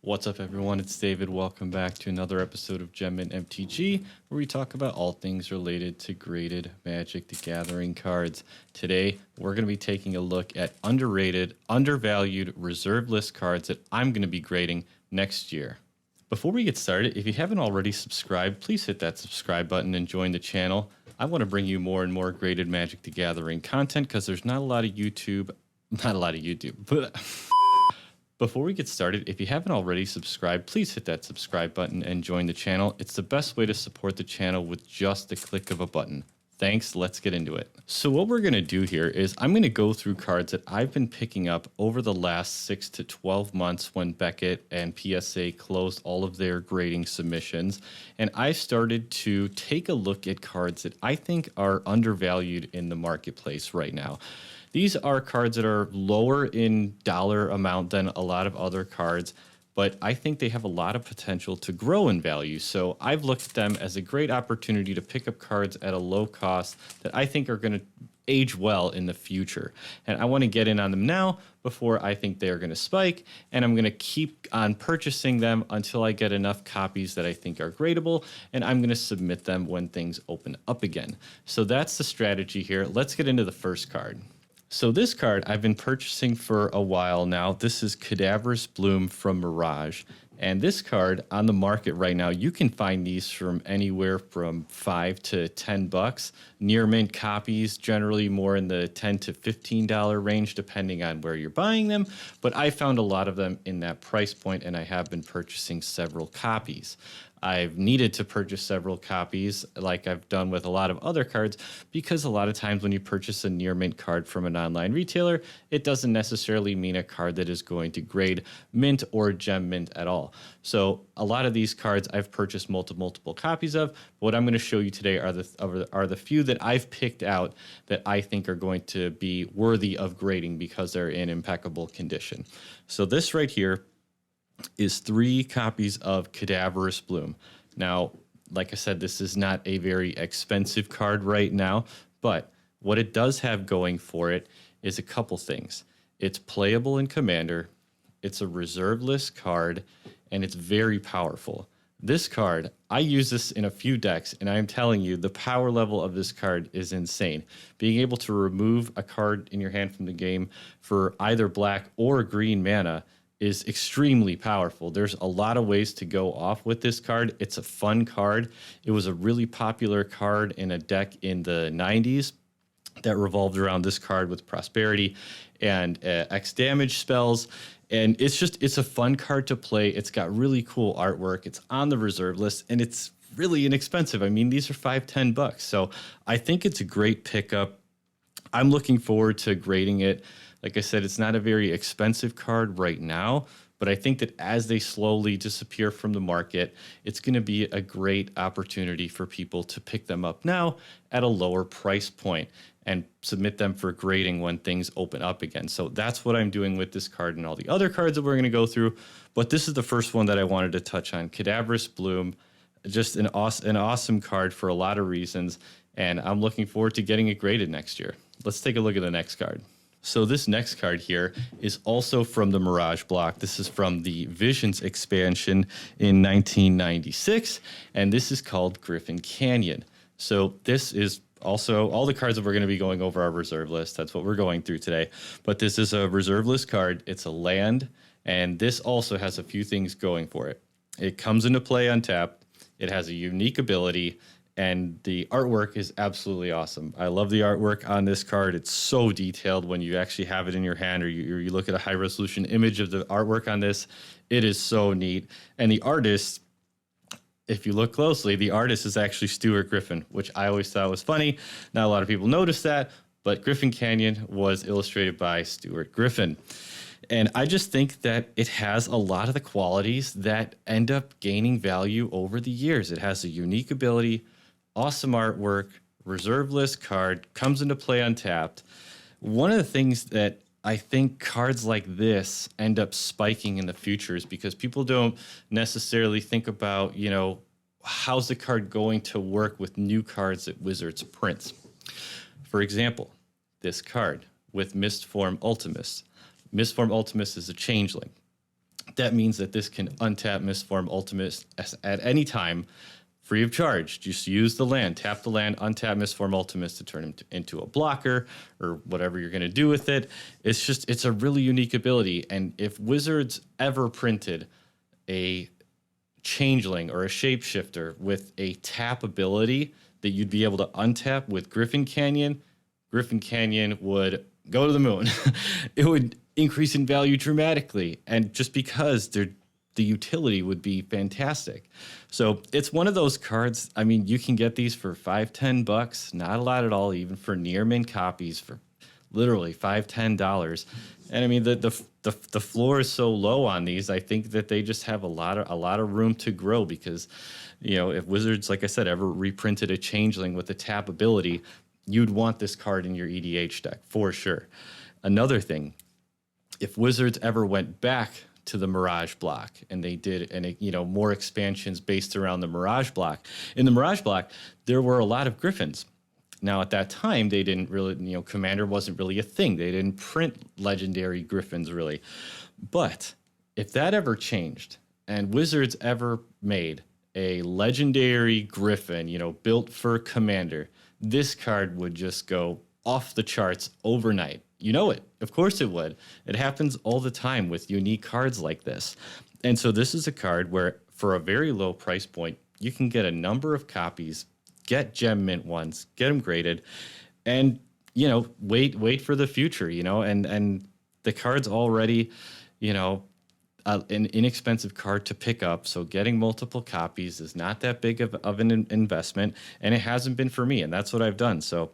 What's up, everyone? It's David. Welcome back to another episode of Gem and MTG, where we talk about all things related to graded Magic the Gathering cards. Today, we're going to be taking a look at underrated, undervalued, reserve list cards that I'm going to be grading next year. Before we get started, if you haven't already subscribed, please hit that subscribe button and join the channel. I want to bring you more and more graded Magic the Gathering content because there's not a lot of YouTube, but before we get started, if you haven't already subscribed, please hit that subscribe button and join the channel. It's the best way to support the channel with just the click of a button. Thanks, let's get into it. So what we're gonna do here is I'm gonna go through cards that I've been picking up over the last 6 to 12 months when Beckett and PSA closed all of their grading submissions. And I started to take a look at cards that I think are undervalued in the marketplace right now. These are cards that are lower in dollar amount than a lot of other cards, but I think they have a lot of potential to grow in value. So I've looked at them as a great opportunity to pick up cards at a low cost that I think are going to age well in the future. And I want to get in on them now before I think they're going to spike, and I'm going to keep on purchasing them until I get enough copies that I think are gradable, and I'm going to submit them when things open up again. So that's the strategy here. Let's get into the first card. So this card I've been purchasing for a while now. This is Cadaverous Bloom from Mirage. And this card on the market right now, you can find these from anywhere from $5 to $10. Near mint copies, generally more in the $10 to $15 range, depending on where you're buying them. But I found a lot of them in that price point, and I have been purchasing several copies. I've needed to purchase several copies like I've done with a lot of other cards, because a lot of times when you purchase a near mint card from an online retailer, it doesn't necessarily mean a card that is going to grade mint or gem mint at all. So a lot of these cards I've purchased multiple copies of. What I'm going to show you today are the few that I've picked out that I think are going to be worthy of grading because they're in impeccable condition. So this right here is 3 copies of Cadaverous Bloom. Now, like I said, this is not a very expensive card right now, but what it does have going for it is a couple things. It's playable in Commander, it's a reserve list card, and it's very powerful. This card, I use this in a few decks, and I'm telling you, the power level of this card is insane. Being able to remove a card in your hand from the game for either black or green mana is extremely powerful. There's a lot of ways to go off with this card. It's a fun card. It was a really popular card in a deck in the 90s that revolved around this card with Prosperity and X damage spells. And it's a fun card to play. It's got really cool artwork. It's on the reserve list, and it's really inexpensive. I mean, these are $5-10. So I think it's a great pickup. I'm looking forward to grading it. Like I said, it's not a very expensive card right now, but I think that as they slowly disappear from the market, it's going to be a great opportunity for people to pick them up now at a lower price point and submit them for grading when things open up again. So that's what I'm doing with this card and all the other cards that we're going to go through. But this is the first one that I wanted to touch on. Cadaverous Bloom, just an awesome card for a lot of reasons, and I'm looking forward to getting it graded next year. Let's take a look at the next card. So this next card here is also from the Mirage block. This is from the Visions expansion in 1996, and this is called Griffin Canyon. So this is also, all the cards that we're going to be going over our reserve list. That's what we're going through today. But this is a reserve list card. It's a land, and this also has a few things going for it. It comes into play on tap. It has a unique ability, and the artwork is absolutely awesome. I love the artwork on this card. It's so detailed when you actually have it in your hand, or you look at a high resolution image of the artwork on this. It is so neat. And the artist, if you look closely, the artist is actually Stuart Griffin, which I always thought was funny. Not a lot of people noticed that, but Griffin Canyon was illustrated by Stuart Griffin. And I just think that it has a lot of the qualities that end up gaining value over the years. It has a unique ability, awesome artwork, reserve list card, comes into play untapped. One of the things that I think cards like this end up spiking in the future is because people don't necessarily think about, how's the card going to work with new cards that Wizards prints. For example, this card with Mistform Ultimus. Mistform Ultimus is a changeling. That means that this can untap Mistform Ultimate at any time, free of charge. Just use the land, tap the land, untap Mistform Ultimates to turn him into a blocker or whatever you're going to do with it. It's a really unique ability. And if Wizards ever printed a changeling or a shapeshifter with a tap ability that you'd be able to untap with Griffin Canyon would go to the moon. It would increase in value dramatically. And just because the utility would be fantastic. So it's one of those cards. I mean, you can get these for $5-10, not a lot at all, even for near mint copies for literally $5-10. And I mean, the floor is so low on these. I think that they just have a lot of room to grow because, if Wizards, like I said, ever reprinted a changeling with a tap ability, you'd want this card in your EDH deck for sure. Another thing, if Wizards ever went back to the Mirage block and they did more expansions based around the Mirage block, in the Mirage block there were a lot of Griffins. Now at that time they didn't really, Commander wasn't really a thing. They didn't print legendary Griffins really. But if that ever changed and Wizards ever made a legendary Griffin, built for Commander, this card would just go off the charts overnight. You know it. Of course it would. It happens all the time with unique cards like this. And so this is a card where for a very low price point, you can get a number of copies, get gem mint ones, get them graded, and, wait for the future, and the card's already, an inexpensive card to pick up. So getting multiple copies is not that big of an investment, and it hasn't been for me. And that's what I've done. So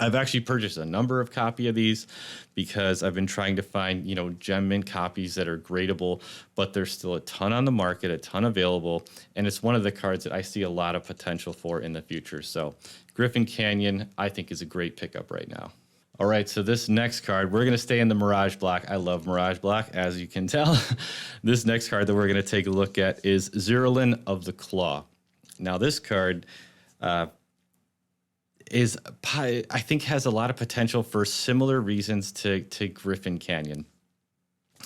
I've actually purchased a number of copy of these because I've been trying to find, gem mint copies that are gradable, but there's still a ton on the market, a ton available. And it's one of the cards that I see a lot of potential for in the future. So Griffin Canyon, I think, is a great pickup right now. All right, so this next card, we're going to stay in the Mirage block. I love Mirage block, as you can tell. This next card that we're going to take a look at is Zairalin of the Claw. Now, this card I think has a lot of potential for similar reasons to Griffin Canyon.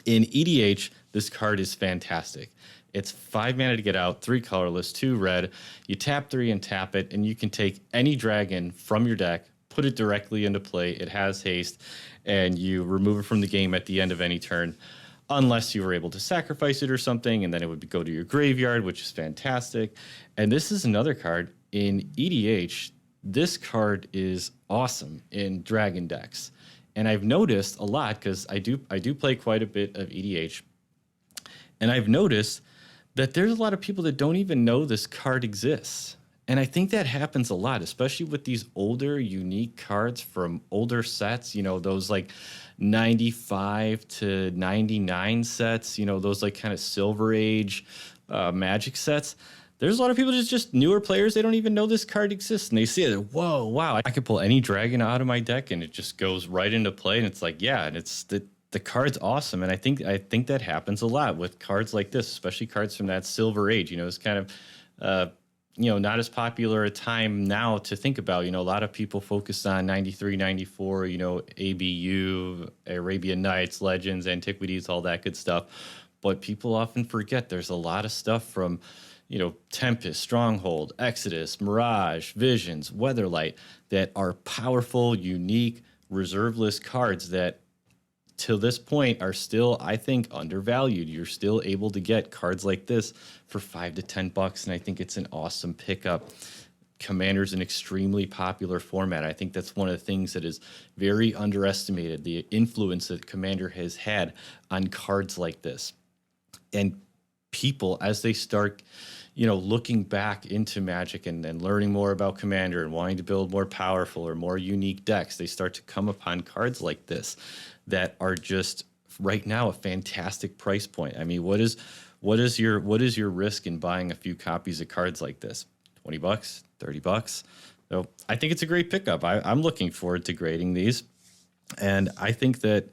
In EDH, this card is fantastic. It's 5 mana to get out, 3 colorless, 2 red. You tap 3 and tap it, and you can take any dragon from your deck, put it directly into play. It has haste, and you remove it from the game at the end of any turn, unless you were able to sacrifice it or something, and then it would go to your graveyard, which is fantastic. And this is another card in EDH. This card is awesome in dragon decks. And I've noticed a lot, because I do play quite a bit of EDH, and I've noticed that there's a lot of people that don't even know this card exists. And I think that happens a lot, especially with these older, unique cards from older sets, those like 95 to 99 sets, those like kind of Silver Age Magic sets. There's a lot of people just newer players, they don't even know this card exists. And they see it, whoa, wow, I could pull any dragon out of my deck and it just goes right into play. And it's like, yeah, and it's the card's awesome. And I think that happens a lot with cards like this, especially cards from that Silver Age. It's kind of not as popular a time now to think about. A lot of people focus on 93, 94, ABU, Arabian Nights, Legends, Antiquities, all that good stuff. But people often forget there's a lot of stuff from, Tempest, Stronghold, Exodus, Mirage, Visions, Weatherlight that are powerful, unique, reserve-list cards that till this point are still, I think, undervalued. You're still able to get cards like this for $5 to $10, and I think it's an awesome pickup. Commander's an extremely popular format. I think that's one of the things that is very underestimated, the influence that Commander has had on cards like this. And people, as they start, looking back into Magic and learning more about Commander and wanting to build more powerful or more unique decks, they start to come upon cards like this that are just right now a fantastic price point. I mean, what is your risk in buying a few copies of cards like this? $20, $30. So I think it's a great pickup. I'm looking forward to grading these, and I think that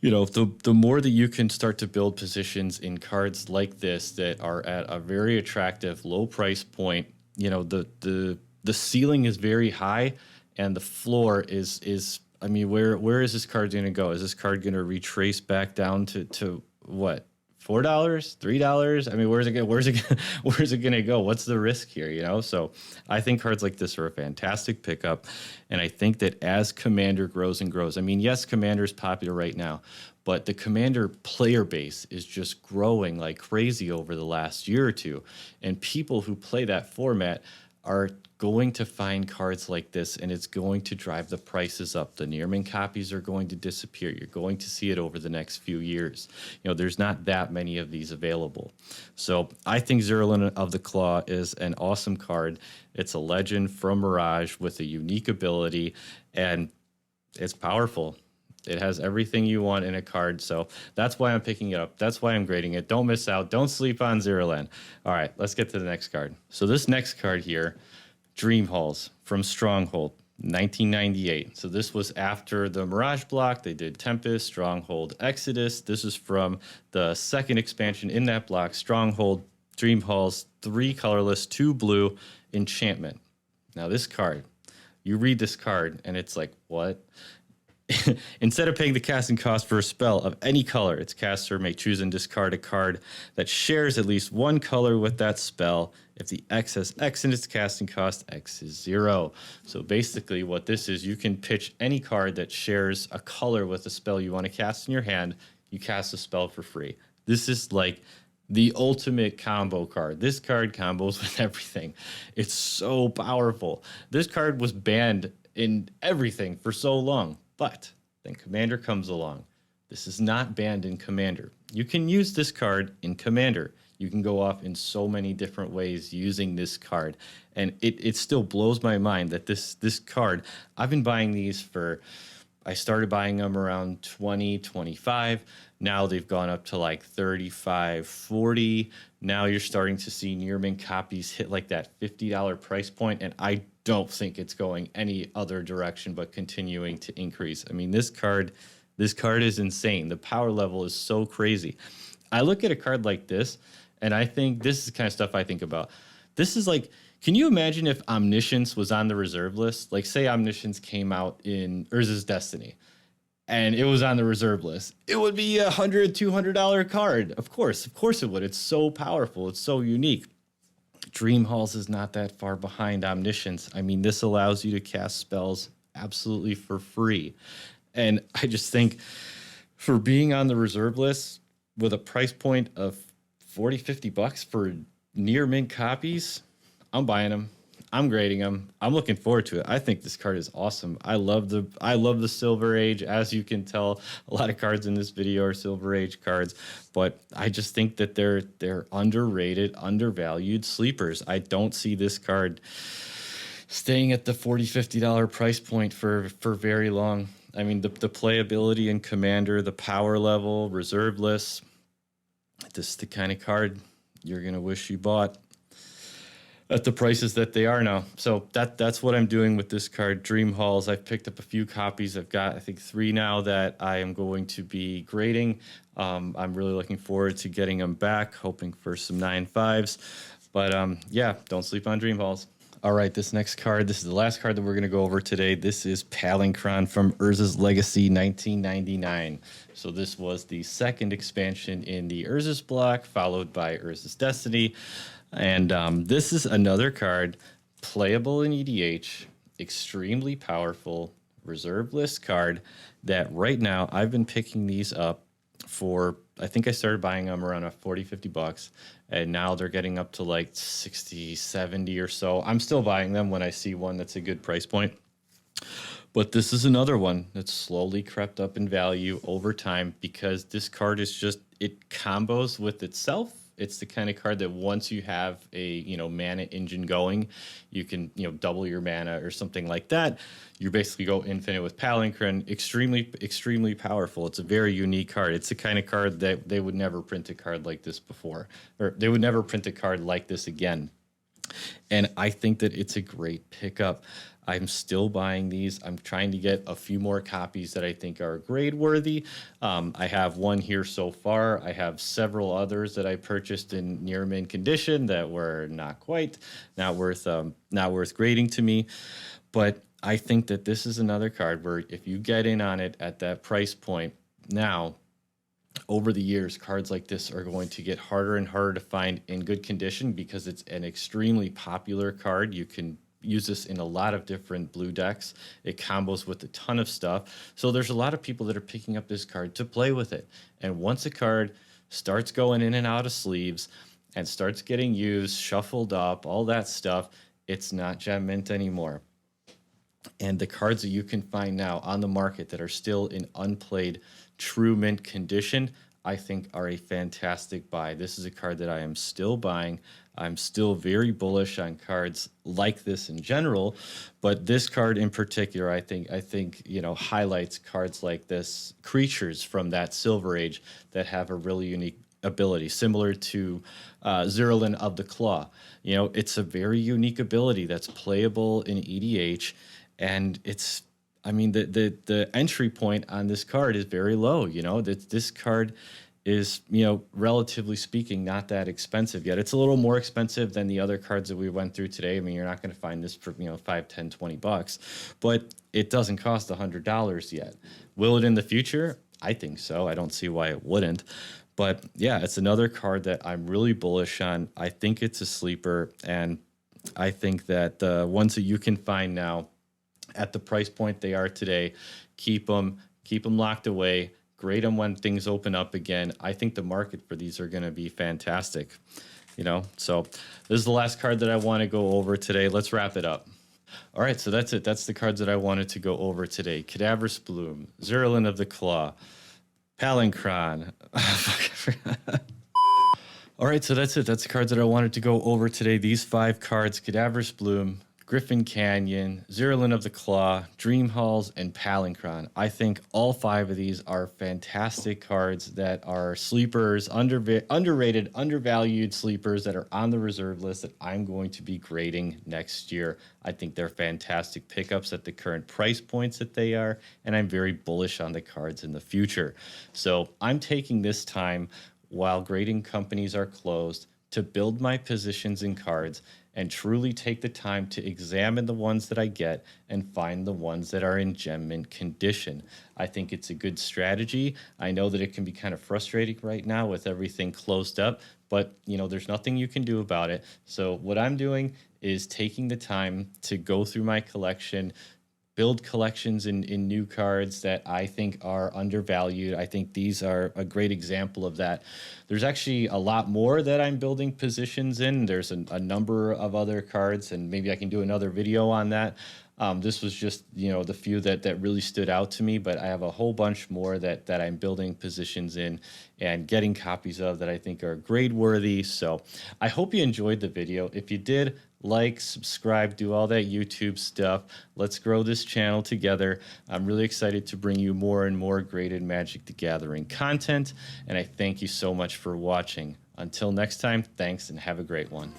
the more that you can start to build positions in cards like this that are at a very attractive low price point, the ceiling is very high and the floor is I mean, where is this card going to go? Is this card going to retrace back down to what, $4, $3. I mean, where's it gonna go? What's the risk here? You know, so I think cards like this are a fantastic pickup, and I think that as Commander grows and grows, I mean, yes, Commander is popular right now, but the Commander player base is just growing like crazy over the last year or two, and people who play that format are going to find cards like this, and it's going to drive the prices up. The near mint copies are going to disappear. You're going to see it over the next few years. You know, there's not that many of these available. So I think Zairalin of the Claw is an awesome card. It's a legend from Mirage with a unique ability, and it's powerful. It has everything you want in a card, so that's why I'm picking it up. That's why I'm grading it. Don't miss out. Don't sleep on Zairalin. All right, let's get to the next card. So this next card here, Dream Halls from Stronghold, 1998. So this was after the Mirage block. They did Tempest, Stronghold, Exodus. This is from the second expansion in that block, Stronghold, Dream Halls, 3 colorless, 2 blue, Enchantment. Now this card, you read this card and it's like, what? Instead of paying the casting cost for a spell of any color, its caster may choose and discard a card that shares at least 1 color with that spell. If the X has X in its casting cost, X is 0. So basically what this is, you can pitch any card that shares a color with a spell you want to cast in your hand. You cast a spell for free. This is like the ultimate combo card. This card combos with everything. It's so powerful. This card was banned in everything for so long. But then Commander comes along. This is not banned in Commander. You can use this card in Commander. You can go off in so many different ways using this card. And it still blows my mind that this card, I've been buying these for, I started buying them around 20, 25. Now they've gone up to like 35, 40. Now you're starting to see near mint copies hit like that $50 price point, and I don't think it's going any other direction but continuing to increase. I mean, this card is insane. The power level is so crazy. I look at a card like this, and I think this is the kind of stuff I think about. This is like, can you imagine if Omniscience was on the reserve list? Like, say Omniscience came out in Urza's Destiny, and it was on the reserve list. It would be $100, $200 card. Of course it would. It's so powerful. It's so unique. Dream Halls is not that far behind Omniscience. I mean, this allows you to cast spells absolutely for free. And I just think for being on the reserve list with a price point of $40, $50 for near mint copies, I'm buying them. I'm grading them. I'm looking forward to it. I think this card is awesome. I love the Silver Age. As you can tell, a lot of cards in this video are Silver Age cards, but I just think that they're underrated, undervalued sleepers. I don't see this card staying at the $40, $50 price point for very long. I mean, the playability in Commander, the power level, reserve lists, this is the kind of card you're going to wish you bought at the prices that they are now. So that's what I'm doing with this card, Dream Halls. I've picked up a few copies. I've got, I think, 3 now that I am going to be grading. I'm really looking forward to getting them back, hoping for some 9.5s. But yeah, don't sleep on Dream Halls. All right, this next card, this is the last card that we're going to go over today. This is Palinchron from Urza's Legacy 1999. So this was the second expansion in the Urza's block, followed by Urza's Destiny. And this is another card, playable in EDH, extremely powerful, reserve list card that right now I've been picking these up for, I think I started buying them around $40, $50, and now they're getting up to like 60, 70 or so. I'm still buying them when I see one that's a good price point. But this is another one that's slowly crept up in value over time because this card is just, it combos with itself. It's the kind of card that once you have a, mana engine going, you can, double your mana or something like that. You basically go infinite with Palinchron. Extremely, extremely powerful. It's a very unique card. It's the kind of card that they would never print a card like this before, or they would never print a card like this again. And I think that it's a great pickup. I'm still buying these. I'm trying to get a few more copies that I think are grade worthy. I have one here so far. I have several others that I purchased in near mint condition that were not worth grading to me. But I think that this is another card where if you get in on it at that price point now, over the years, cards like this are going to get harder and harder to find in good condition because it's an extremely popular card. You can use this in a lot of different blue decks. It combos with a ton of stuff. So there's a lot of people that are picking up this card to play with it. And once a card starts going in and out of sleeves and starts getting used, shuffled up, all that stuff, it's not gem mint anymore. And the cards that you can find now on the market that are still in unplayed true mint condition, I think are a fantastic buy. This is a card that I am still buying. I'm still very bullish on cards like this in general, but this card in particular, I think highlights cards like this, creatures from that Silver Age that have a really unique ability, similar to Zairalin of the Claw. It's a very unique ability that's playable in EDH, and it's, I mean, the entry point on this card is very low. This card is, relatively speaking, not that expensive yet. It's a little more expensive than the other cards that we went through today. I mean, you're not going to find this for, $5, $10, $20, but it doesn't cost $100 yet. Will it in the future? I think so. I don't see why it wouldn't. But yeah, it's another card that I'm really bullish on. I think it's a sleeper, and I think that the ones that you can find now at the price point they are today, keep them locked away, grade them when things open up again. I think the market for these are going to be fantastic. So this is the last card that I want to go over today. Let's wrap it up. All right, so that's it. That's the cards that I wanted to go over today. Cadaverous Bloom, Zairalin of the Claw, Palinchron. All right, so that's it. That's the cards that I wanted to go over today. These 5 cards: Cadaverous Bloom, Griffin Canyon, Zairalin of the Claw, Dream Halls, and Palinchron. I think all 5 of these are fantastic cards that are sleepers, underrated, undervalued sleepers that are on the reserve list that I'm going to be grading next year. I think they're fantastic pickups at the current price points that they are, and I'm very bullish on the cards in the future. So I'm taking this time while grading companies are closed to build my positions in cards and truly take the time to examine the ones that I get and find the ones that are in gem mint condition. I think it's a good strategy. I know that it can be kind of frustrating right now with everything closed up, but there's nothing you can do about it. So what I'm doing is taking the time to go through my collection, build collections in new cards that I think are undervalued. I think these are a great example of that. There's actually a lot more that I'm building positions in. There's a number of other cards, and maybe I can do another video on that. This was just, the few that really stood out to me, but I have a whole bunch more that I'm building positions in and getting copies of that I think are grade worthy. So I hope you enjoyed the video. If you did, like, subscribe, do all that YouTube stuff. Let's grow this channel together. I'm really excited to bring you more and more graded Magic the Gathering content, and I thank you so much for watching. Until next time, thanks and have a great one.